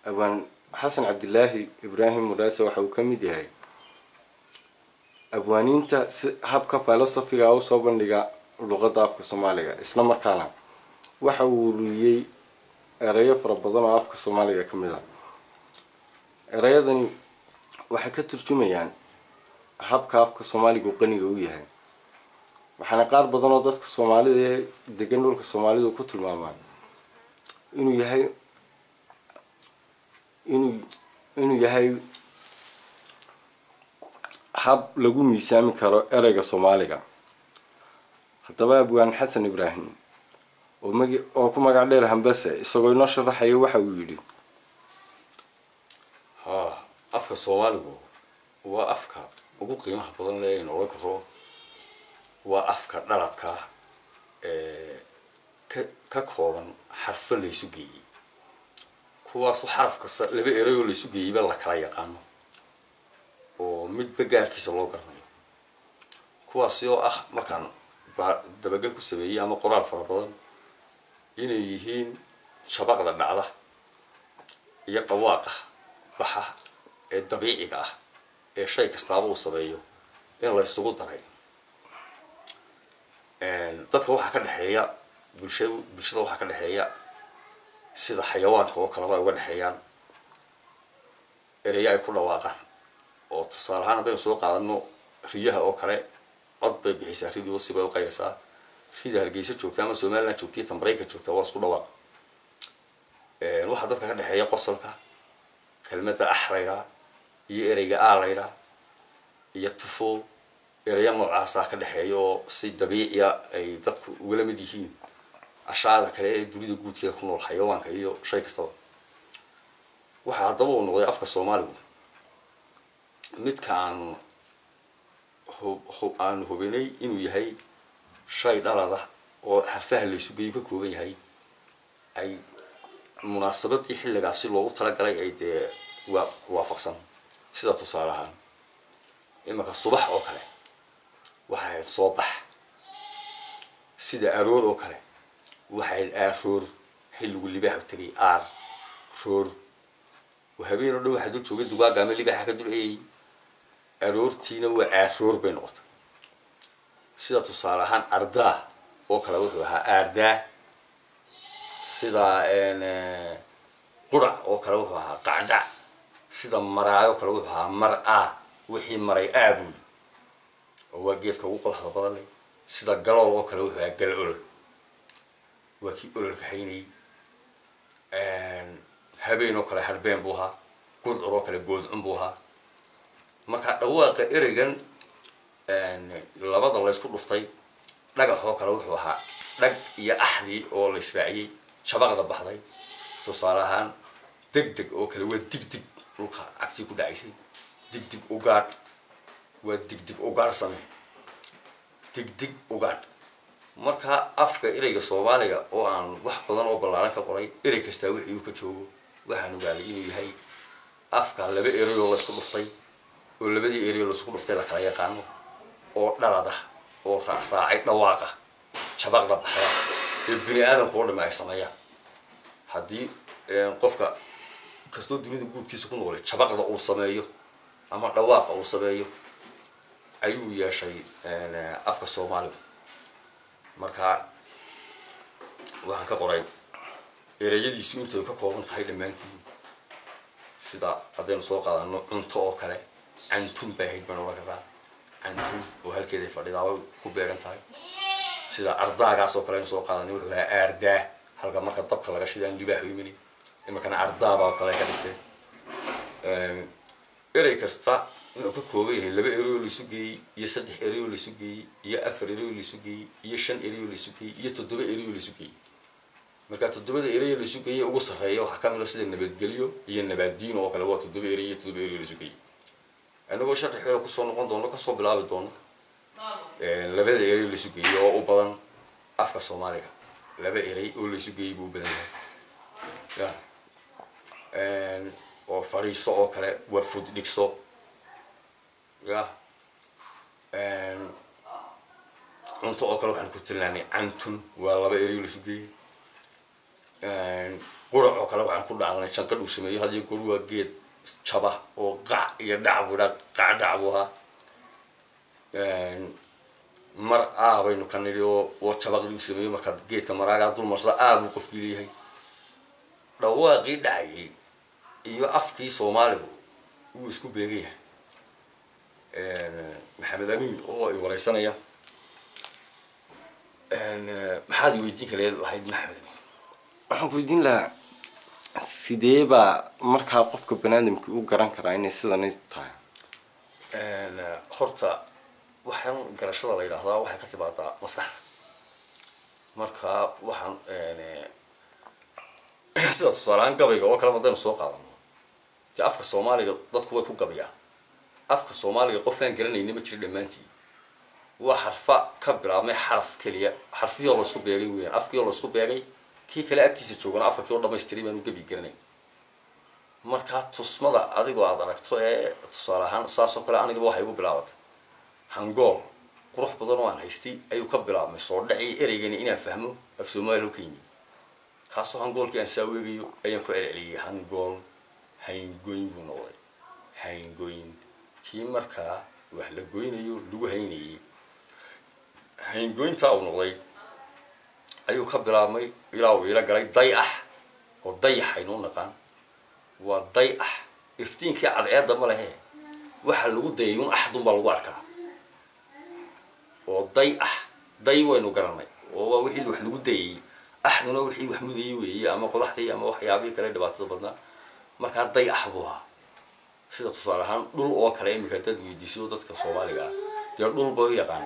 أبوان حسن عبد الله إبراهيم مراسة وحو كميدي هاي أبوانين تا هبكا فلسفي أو صوبن لغا لغة أفكا الصومالية إسنا مركانا وحو ريي أريا فربضان أفكا الصومالية كميدا أريا داني waxay ka turjumayaan habka afka Soomaaliga uu qaniga u yahay waxaana qaar badan oo dadka Soomaalida ee degan dhulka Soomaalidu ku tilmaamaan inuu yahay hab lagu miisaami karo erayga Soomaaliga hadaba Abwaan Xasan Ibraahim oo ku magac dheer Hambase isagoo inoo sharaxay waxa uu yiri afka Soomaaligu waa afka ugu qiimaha badan ee nolol karo waa afka dhaladka ka kooban xarfo la isu geeyay kuwaas xaraf kasta laba eray oo la isu geeyay la kala yaqaano oo mid bagaarkiisa loo garanayo kuwaas oo markaan dabagal ku sameeyay ama qoraal fara badan inay yihiin shabaqda dhacda iyo dhawaaqa baxa ee dabiiciga ah ee shay kasta uu sameeyo in la isugu daray dadka waxa ka dhaxeeya bulshada waxa ka dhaxeeya sida xayawaanka oo kale ay uga dhaxeeyaan ereyay ku dhawaaqaan oo tusaale ahaan haddii soo qaadano riyaha oo kale cod bay bixisa riyo si bay u qayraysaa rida Hargeysa joogta ama Soomaaliland joogta Tambareyka joogta waa isku dhawaaq waxa dadka ka dhaxeeya qosolka kelmadda axrayga iyo ereyga aalayda iyo tufo ereya noocaas ka dhaxeeyo si dabiici ah ay dadku wala mid yihiin ashaada kale ee dunida guudkeeda ku nool xayawaanka iyo shay kasta waxa hadaba uu noqday afka Soomaaligu midkaan aan hubinay inuu yahay shay dhalada oo xarfaha la isu geeyo ka kooban yahay ay munaasabadii xilligaas loogu talagalay ay waafaqsan sida tusaale ahaan imaka subax oo kale waxay soo bax sida aroor oo kale waxay aroor xilligu libaax tagay roor وهبين لو واحد يقول شو قد واقع من اللي بحكي دول إيه أرورتينا وأرور بينقط سيدا تصالحان أردا وكلا وجهها أردا سيدا إن قرع وكلا وجهها قعدة سيدا مرأة وكلا وجهها مرأة وحي مرأة أبو وجيت كوقل هذا بدل سيدا قلول وكلا وجهها قلول وكي قلول كحيني habeen oo kale harbeen buuha guud oo kale guud buuha marka dhawaaqa erigan labada la isku dhuftay dhagax oo kale wuxuu ahaa dhag iyo axdi oo la israaciyay shabaqda baxday tusaalahan degdeg oo kale waa digdig dhulka agti ku dhacaysay digdig ugaad waa digdig ugaad samee digdig ugaad marka afka ereyga Soomaaliga oo aan wax badan oo ballaaran ka qoray erey kasta wixii uu ka joogo waxaan ogaanay inuu yahay afka laba erey oo la isku dhuftay oo labadii erey oo la isku dhuftay la kala yaqaan oo dhalada oo raacay dhawaaqa shabaqda baxda ee bini aadamku oo dhamay sameeya hadii qofka kasto dunida guudkiisa ku nool shabaqda uu sameeyo ama dhawaaqa uu sameeyo ayuu yeeshay afka Soomaaliga marka waxaan ka qoray ereyadiisu inta ka kooban tahay dhamaantii sida hadeen soo qaadano cunto oo kale antum baahid baan wada karaa antum oo halkeeda fadhidaa ku beegan tahay sida ardaagaas oo kale soo qaadanay wuxuu ahaa arda halka marka dabka laga shidaan libaax yimini imaka ardaaba oo kale ka dhigtay erey kasta inuu ka kooban yahay laba erey oo la isu geeyay iyo saddex erey oo la isu geeyay iyo afar erey oo la isu geeyay iyo shan erey oo la isu geeyay iyo toddoba erey oo la isu geeyay marka toddobada erey oo la isu geeyay ugu sareeyo waxa kamid ah sida nabadgelyo iyo nabadiin oo kale waa toddoba erey oo la isu geeyay anagoo sharaxeeyo ku soo noqon doono ka soo bilaabi doono labada erey oo la isu geeyay oo u badan afka Soomaaliga laba erey oo la isu geeyay buu badan yahay oo fariiso oo kale waa fud dhigso cunto oo kale waxaan ku tilmaanay antun waa laba erey oo la isu geeyay qurac oo kale waxaan ku dhacnay shanqadh uu sameeyo hadii goor waa geed jaba oo qac iyo dhac wada qac dhac waha mar baynu kan nidhi oo jabaqdi uu sameeyo marka geedka maraaga dul marsada buu qofkii leeyahay dhawaaqii dhacay iyo afkii Soomaaligu uu isku beegay maxamed amiin oo ay wareysanaya maxaad weydiin kale lahayd maxamed waxaan weydiin lahaa sidee baa markaa qofka banaadamka u garan karaa inay sidan tahay horta waxaan garashada la yiraahdaa waxay ka timaadaa maskaxda marka waxaan sida tusaale gabayga oo kala madana soo qaadano ti afka Soomaaliga dadku way ku gabayaan afka Soomaaliga qofaan garanaynin ma jiro dhamaantii waa xarfa ka bilaabmay xaraf kaliya xarfiyo la isku beegay weeyaan afkiyo la isku beegay kii kale agtiisa joogana afka oo dhamaystiray baan u gabi garanay marka tusmada adigoo aad aragto tusaale ahaan saasoo kale aniga waxay ugu bilaabatay hangool qurux badan oo aan haystay ayuu ka bilaabmay soo dhacay ereygani inaan fahmo af Soomaaliga keenay kaasoo hangoolkii aan saaweegayo ayaan ku celceliyay hangool hayngoyn buu noqday hayngoyn kii markaa wax la goynayo lagu haynayay hayngoynta uu noqday ayuu ka bilaabmay ilaa uu ila galay dayax oo dayaxaynu naqaan waa dayax iftiinkii cadceedda ma lehe waxa lagu dayayun axdun baa lagu arkaa oo dayax day waynu garanay oo waa wixii wax lagu dayay axduna wixii wax mudayay weeye ama qodaxdii ama waxyaabo kale dhibaatada badna marka dayax buu sida tusaale ahaan dhul oo kale imika dad weydiiso dadka Soomaaliga dee dhul buu yaqaan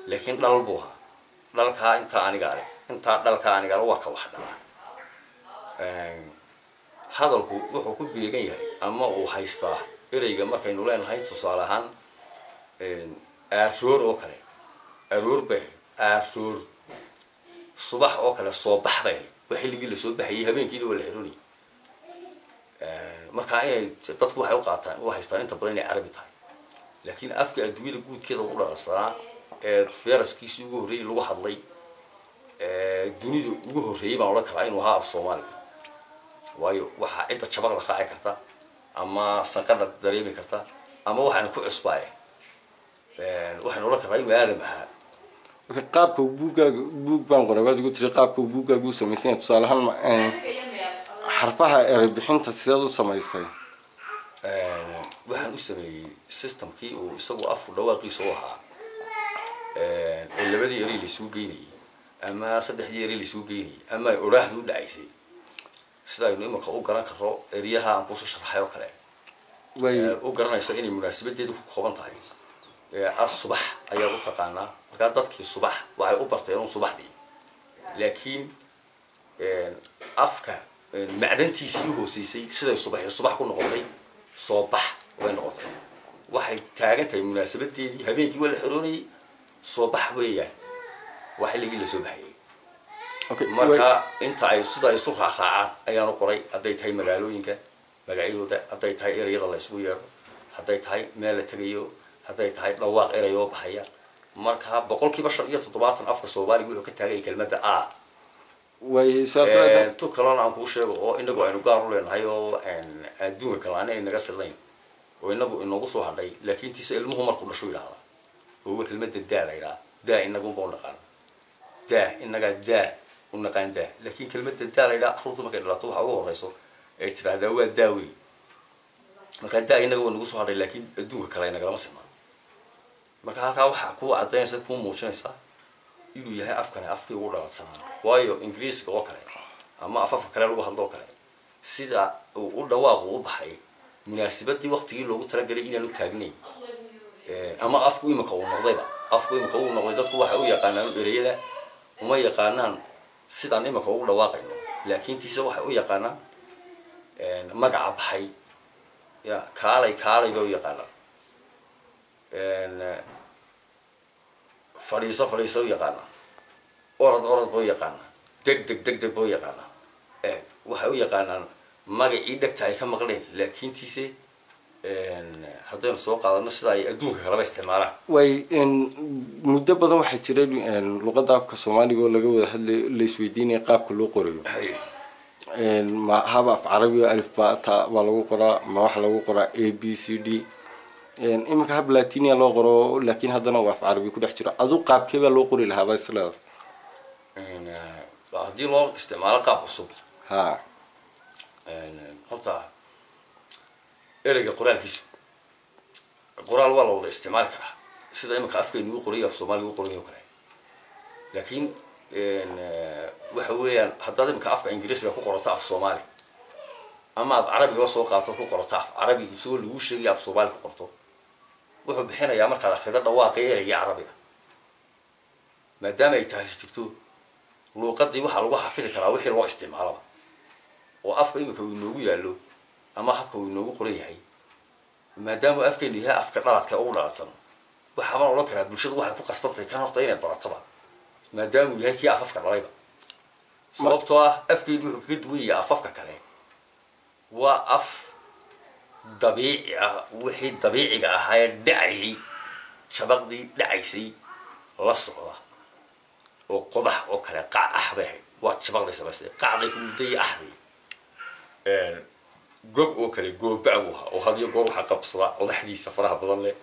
laakiin dhal buu dhalka inta aniga leh inta dhalka aniga waa ka wax dhala hadalku wuxuu ku beegan yahay ama uu haystaa ereyga markaynu leenahay tusaale ahaan aroor oo kale aroor bay aroor subax oo kale soo baxbay xilligii la soo baxayay habeenkii wala xiruni marka ay dadku waxay u qaataan oo haystaan inta badan inay Carabi tahay laakiin afka adduunyada guudkeeda u dhaqasaa faraskiisii ugu horeeyay lagu hadlay dunida ugu horeeyay baan oran karaa inuu ahaa af Soomaali waayo waxa cid jabaq la raaci karta ama sanqadha dareemi karta ama waxaan ku cusbay waxaan oran karaa inuu aadam ahaa qaabka buug baan qorabaad ugu tiri qaabka buugaagu u sameeyay tusaalahan xarfaha erebixinta sidaad u sameysay waxaan u sameeyay systemkii oo isagu afku dhawaaqiisa u ahaa labadii eri la isugu geynay ama saddexdii eri la isugu geynay ama oraahdu u dhacaysay sida aynu imika u garan karo eriyaha aan ku soo sharaxay oo kale way u garanaysa inay munaasabadeedu ku kooban tahay subax ayaa u taqaanaa marka dadkii subax waxay u barteen subaxdii laakiin afka macdantiisii hooseysay sida subax ku noqotay soo bax way noqotay waxay taagan tahay munaasabadeedii habeenkii wala xiroonay soo bax weeyaan waxa ligi la soo baxay marka inta ay sida isu raacaan ayaan qoray haday tahay magaalooyinka magacyadooda haday tahay ereyada la isku yeero haday tahay meel la tagayo haday tahay dhawaaq erayo baxaya marka boqolkiiba 57 afka Soomaaliga wuxuu ka taagay kelmadda way sababta tu kalana aan ku sheego oo inagu aynu gaar u leenahay oo adduunka kale inaga silayn oo inagu soo hadhay laakiin tiisa ilmuhu markuu dhasho ilaha oo kelmadda daa daa inagu buu naqaan daa inaga daa u naqaan daa laakiin kelmadda daa ruutu markay dhalato waxa ugu horeyso ay tiraahdaa waa daawi marka daa inagu inagu soo hadhay laakiin adduunka kale inaga lama siman marka halka waxa ku cadeynaysa ku muujinaysa inuu yahay afkan afkii ugu dhalatsanaa waayo ingiriiska oo kale ama afafka kale lagu hadlo kale sida uu u dhawaaqo u baxay munaasabadii waqtigii loogu talagalay inaan u taagnayn ama afku imika uu noqdayba afku imika uu noqday dadku waxa uu yaqaanaan ereyada uma yaqaanaan sidaan imika ugu dhawaaqayno laakiin tiisa waxa uu yaqaanaan magaca baxay ya kaalay bay u yaqaanaan fariiso yaqaana orod boo yaqaana deg boo yaqaana waxa uu yaqaanaan magacii dhagta ay ka maqleen laakiin tiise haddaynu soo qaadano sida ay adduunka kala isticmaalaan way muddo badan waxay jiray luqadda afka Soomaaliga oo laga wada hadlay la isweydiinay qaabka loo qorayo ما هذا في عربي ألف باء تاء بالو قراء ما واحد لو قراء A B C D إما كهب لاتيني لو قراء لكن هذا نوع في عربي كل احترا أذوق قاب كيف لو قري لها بس لا دي لو استعمال قاب الصوت ها حتى إرجع قرآن كيس قرآن والله استعمال كره سيدا إما كأفك إنه قرية في الصومال وقرية وكره لكن وحويا حتى إما كأفك إنجليزي يكون قرطاع في الصومالي أما عربي وصو قاطع كون قرطاع عربي يسول وش اللي في الصومال كقرطو وحب بحنا يا مركز الخير ده واقعي إرجع عربي ما دام يتهاش تكتو لو قدي waxa fili kara wixii loo isticmaalo oo afka imika uu noogu yaalo ama habka uu noogu qoran yahay maadaama afkeenu yahay afka dhaladka ugu dhaladsan waxa ma loo kara bulshadu waxay ku qasbantay kan horta inay barataba maadaama uu yahay kii afka dhalayba sababtoo ah afkeenu wuxuu ka duwan yahay afka kale waa af dabiici ah wixii dabiiciga ah ay dhacay shabaqdii dhacaysay la socda oo qodax oo kale qaac ah bay waa shabaqday sameysay qaacday ku muday ahdi gob oo kale gooba oo hadiyo goob waxa qabsada qodaxdiisa faraha badan leh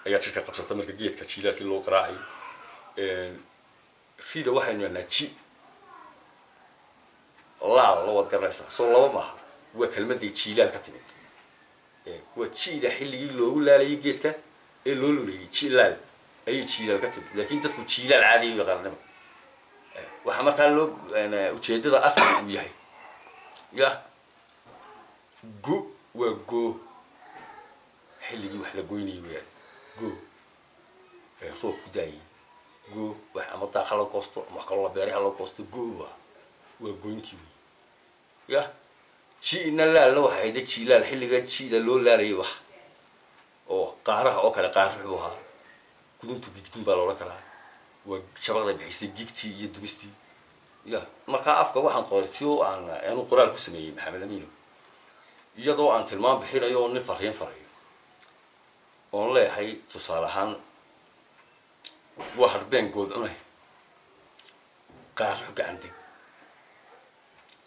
ayaa jirka qabsata marka geedka jiilaalkii loo qaraacay fiida waxaynu naaji la wad garaysa soo laba ma waa kelmadii jiilaal ka timid waa jiida xilligii loogu laalayay geedka ee loo luliyay jiilaal ay jiilaal ka timid laakiin dadku jiilaal caadi u yaqaanaan waxa markaa loo ujeedada afka uu yahay ya go waa go xilligii wax la goynay weeyaan go roob ku daayay go wax ama daaqalo koosto ama kala la beeraha loo koosto go waa goyntii ya jiina la waxay da jiilal xilliga jiida loo laalayay wax oo qaaraha oo kale qaar ruuxa kuduntu gigtin baa loo kala waa shabaqda bixisay gigti iyo dumisti ya marka afka waxaan qortiyo aan qoraal ku sameeyay maxamed amiino iyadoo aan tilmaam bixinayo oo fariin farayo oo leeyahay tusaalahan waxa been good cunay qaar gacantig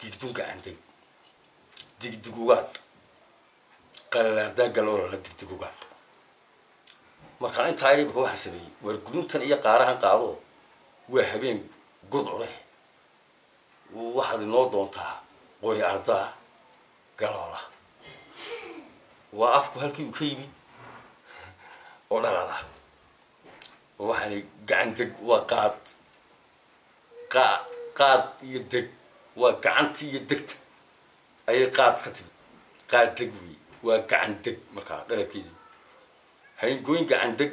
gigtun gacantig digdigugaad qalalarda galoolo la digdigugaad marka inta ay bixo waxa sameeyay war guduntan iyo qaarahan qaado waa habeen gudcure waxaad noo doontaa qori arda galoola waa afku halkii uu ka yimid oo dhalada waxaan gacan deg waa qaad iyo deg waa gacantii iyo degta ay qaad ka timid qaad deg waa gacan deg marka dhalkeedii hay goyn gacan deg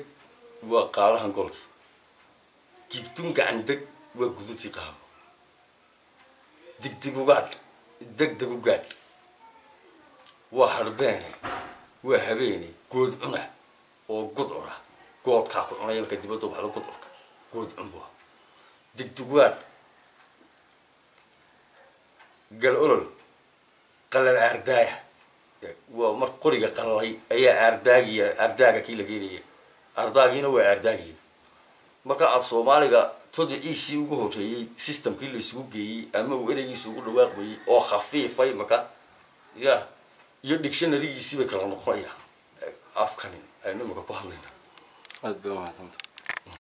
waa qaalahan golki gigtun gacan deg waa guduntii qaado digdigugaad degdegugaad waa harbeene waa habeene good cuna oo gudcura goodka ku cunay marka dibadda baxdo gudcurka good cunbo digdigugaad gal olol qalal ardaaya waa mar qoriga qalay ayaa ardaaga kii la geeyay ardaagina waa ardaagi marka af Soomaaliga todiciisi ugu horeeyay systemkii la isugu geeyay ama uu ereygiisu ugu dhawaaqmay oo khafiifay marka ya iyo dictionary-giisi bay kala noqonayaan afkan aynu marka ku hadlayna aad baa mahadsantahay